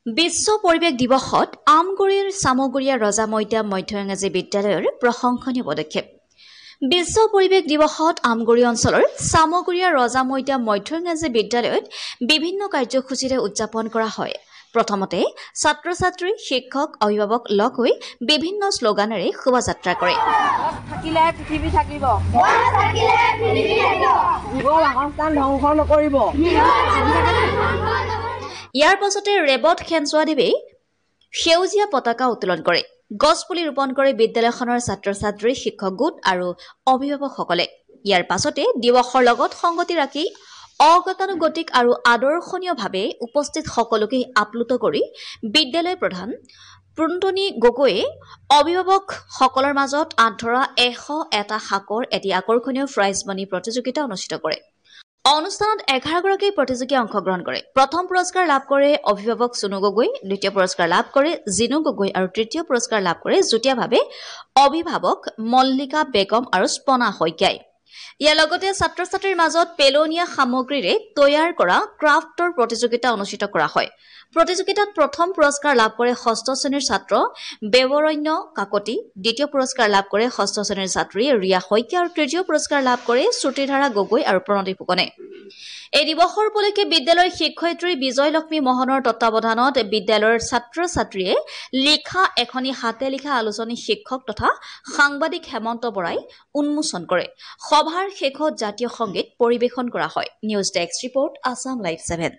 বিশ্ব পৰিৱেশ দিৱসত আমগুৰিৰ চামগুৰিয়া ৰজা মৈদাম মধ্য ইংৰাজী বিদ্যালয়ৰ প্ৰশংসনীয় পদক্ষেপ। বিশ্ব পৰিৱেশ দিৱসত আমগুৰি অঞ্চলৰ চামগুৰিয়া ৰজা মৈদাম মধ্য ইংৰাজী বিদ্যালয়ত বিভিন্ন কাৰ্যসূচীৰে উদযাপন কৰা হয়। প্ৰথমতে ছাত্ৰ-ছাত্ৰী, শিক্ষক, অভিভাৱক লগ হৈ বিভিন্ন শ্লোগানেৰে শোভাযাত্ৰা কৰে। থাকিলে পৃথিৱী থাকিব, জীৱ বাসস্থান ধ্বংস নকৰিব। ইয়াৰ পাছতে ৰেবত খেনচোৱাদেৱে সেউজীয়া পতাকা উত্তোলন কৰে। গছপুলি ৰোপণ কৰে বিদ্যালয়খনৰ ছাত্ৰ-ছাত্ৰী, শিক্ষক গোট আৰু অভিভাৱকসকলে। ইয়াৰ পাছতে দিৱসৰ লগত সংগতি ৰাখি অগতানুগতিক আৰু আদৰ্শনীয়ভাৱে উপস্থিত সকলোকে আপ্লুত কৰি বিদ্যালয় প্ৰধান প্ৰণতনী গগৈয়ে অভিভাৱকসকলৰ মাজত আঁতৰা 101টা শাকৰ এটি আকৰ্ষণীয় প্ৰাইজ মানি প্ৰতিযোগিতা অনুষ্ঠিত কৰে। অনুষ্ঠানত 11গৰাকী প্ৰতিযোগীয়ে অংশগ্ৰহণ কৰে। প্ৰথম পুৰস্কাৰ লাভ কৰে অভিভাৱক চুনু গগৈ, দ্বিতীয় পুৰস্কাৰ লাভ কৰে জিনু গগৈ আৰু তৃতীয় পুৰস্কাৰ লাভ কৰে যুটীয়াভাৱে অভিভাৱক মল্লিকা বেগম আৰু স্পনা শইকীয়াই। ইয়াৰ লগতে ছাত্ৰ-ছাত্ৰীৰ মাজত পেলনীয়া সামগ্ৰীৰে তৈয়াৰ কৰা ক্ৰাফ্টৰ প্ৰতিযোগিতা অনুষ্ঠিত কৰা হয়। প্ৰতিযোগিতাত প্ৰথম পুৰস্কাৰ লাভ কৰে ষষ্ঠ শ্ৰেণীৰ ছাত্ৰ বেৱৰণ্য কাকতি, দ্বিতীয় পুৰস্কাৰ লাভ কৰে ষষ্ঠ শ্ৰেণীৰ ছাত্ৰী ৰিয়া শইকীয়া আৰু তৃতীয় পুৰস্কাৰ লাভ কৰে শ্ৰুতিধাৰা গগৈ আৰু প্ৰণতি ফুকনে। এই দিৱসৰ উপলক্ষে বিদ্যালয়ৰ শিক্ষয়িত্ৰী বিজয়লক্ষ্মী মোহনৰ তত্বাৱধানত বিদ্যালয়ৰ ছাত্ৰ-ছাত্ৰীয়ে লিখা এখনি হাতে লিখা আলোচনী শিক্ষক তথা সাংবাদিক হেমন্ত বৰাই উন্মোচন কৰে। সভাৰ শেষত জাতীয় সংগীত পৰিৱেশন কৰা হয়। News desk report, Assam live 7।